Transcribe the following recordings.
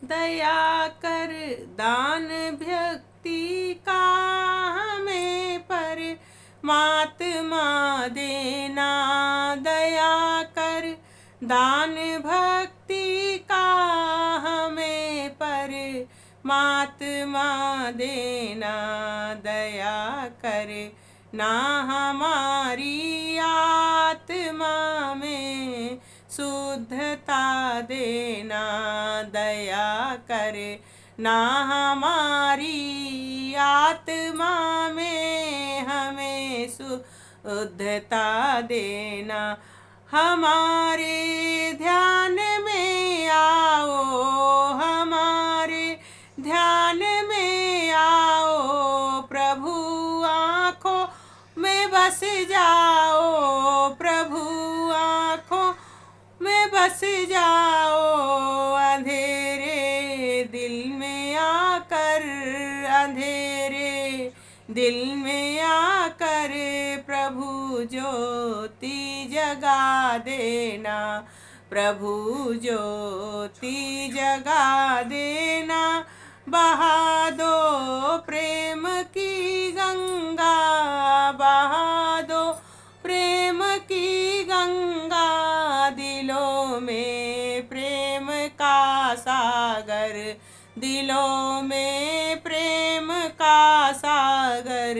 दया कर दान भक्ति का हमें परमात्मा देना। दया कर दान भक्ति का हमें परमात्मा देना। दया कर ना हमारी आत्मा में शुद्धता देना। दया करे ना हमारी आत्मा में हमें शुद्धता देना। हमारे ध्यान में आओ, हमारे ध्यान में आओ, प्रभु आँखों में बस जाओ, प्रभु आँखों में बस जाओ। अंधेरे दिल में आकर, अंधेरे दिल में आकर प्रभु ज्योति जगा देना। प्रभु ज्योति जगा देना। बहा दो प्रेम की गंगा, बहा दो प्रेम की गंगा, दिलों में प्रेम का सागर, दिलों में प्रेम का सागर।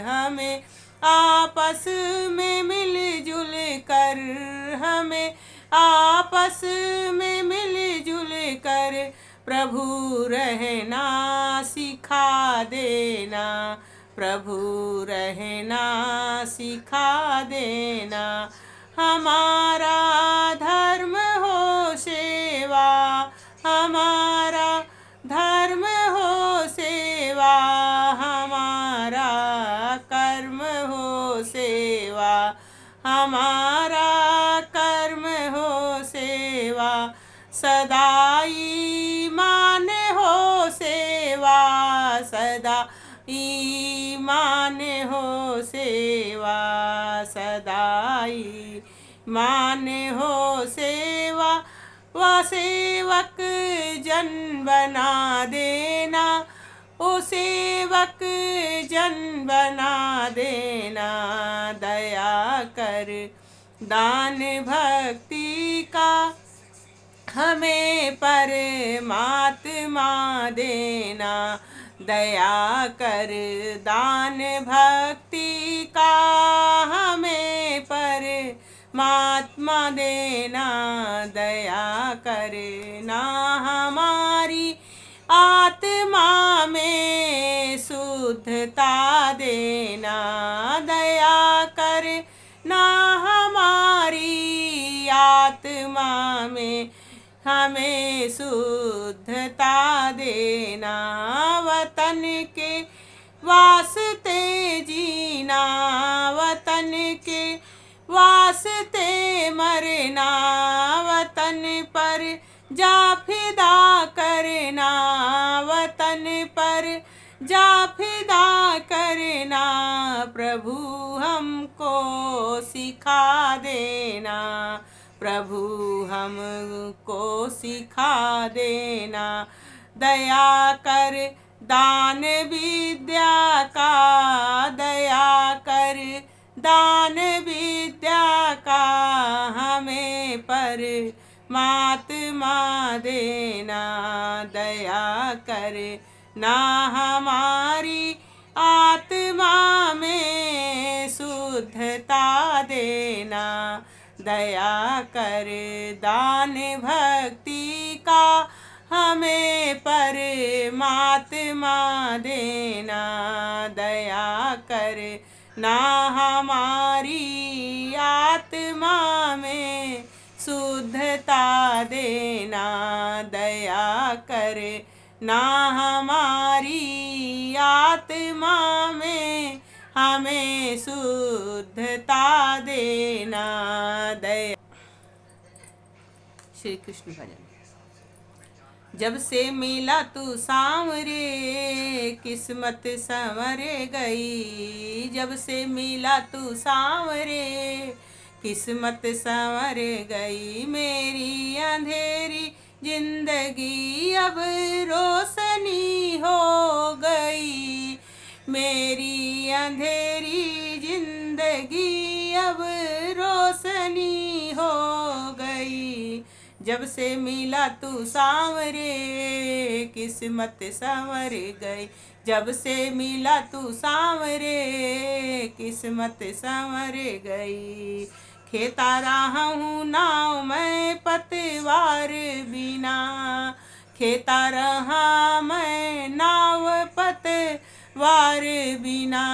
हमें आपस में मिलजुल कर, हमें आपस में मिलजुल कर प्रभु रहना सिखा देना। प्रभु रहना सिखा देना। हमारा धर्म हो सेवा, हमारा धर्म हो सेवा, हमारा कर्म हो सेवा, हमारा कर्म हो सेवा। सदा ईमान हो सेवा, सदा ईमान हो सेवा, सदा ईमान हो सेवा। व सेवक जन बना देना, ओ सेवक जन बना देना। दया कर दान भक्ति का हमें परमात्मा देना। दया कर दान भक्ति का हमें परमात्मा देना। दया कर ना हमारी आत्मा में शुद्धता देना। दया कर ना हमारी आत्मा में हमें शुद्धता देना। वतन के वास्ते जीना, वतन के वास्ते मरना, वतन पर जा फिदा करना, वतन पर जा फिदा करना। प्रभु हमको सिखा देना, प्रभु हमको सिखा देना। दया कर दान विद्या का, दया कर दान विद्या का हमें परमात्मा देना। दया कर ना हमारी आत्मा में शुद्धता देना। दया कर दान भक्ति का हमें परमात्मा देना। दया कर ना हमारी आत्मा में शुद्धता देना। दया कर ना हमारी आत्मा में हमें शुद्धता देना। दया। श्री कृष्ण भजन। जब से मिला तू सांवरे किस्मत संवर गई, जब से मिला तू सांवरे किस्मत संवर गई। मेरी अंधेरी जिंदगी अब रोशनी हो गई, मेरी अंधेरी जिंदगी अब रोशनी हो गई। जब से मिला तू सांवरे किस्मत संवर गई, जब से मिला तू सांवरे किस्मत संवर गई। खेता रहा हूँ नाव मैं पतवार बिना, खेता रहा मैं नाव पतवार बिना।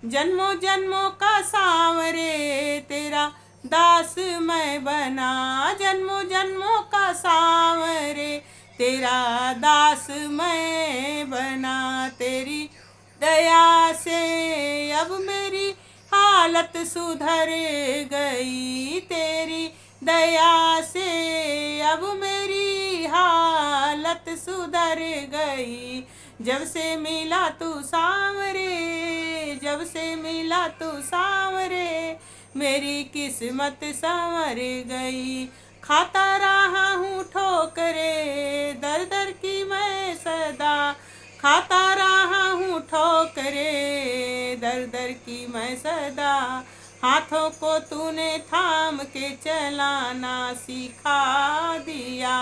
जन्मों जन्मों का सांवरे तेरा दास मैं बना, जन्मों जन्मों का सांवरे तेरा दास मैं बना। तेरी दया से अब मेरी हालत सुधर गई, तेरी दया से अब मेरी हालत सुधर गई। जब से मिला तू सांवरे, जब से मिला तू सांवरे मेरी किस्मत संवर गई। खाता रहा हूँ ठोकरे दर दर की मैं सदा, खाता रहा हूँ ठोकरे दर दर की मैं सदा। हाथों को तूने थाम के चलाना सिखा दिया,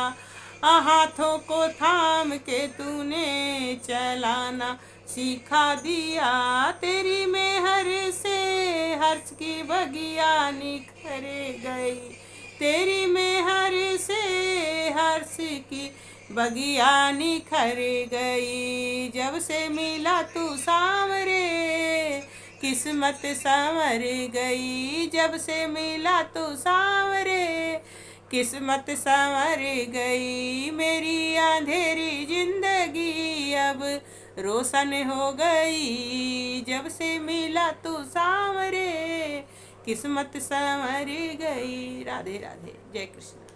हाथों को थाम के तूने चलाना सिखा दिया। तेरी मेहर से हर्ष की बगिया निखर गई, तेरी मेहर से हर्ष की बगिया निखर गई। जब से मिला तू सांवरे किस्मत संवर गई, जब से मिला तू सांवरे किस्मत संवर गई। मेरी अंधेरी जिंदगी अब रोशन हो गई, जब से मिला तू सांवरे किस्मत संवर गई। राधे राधे, जय कृष्ण।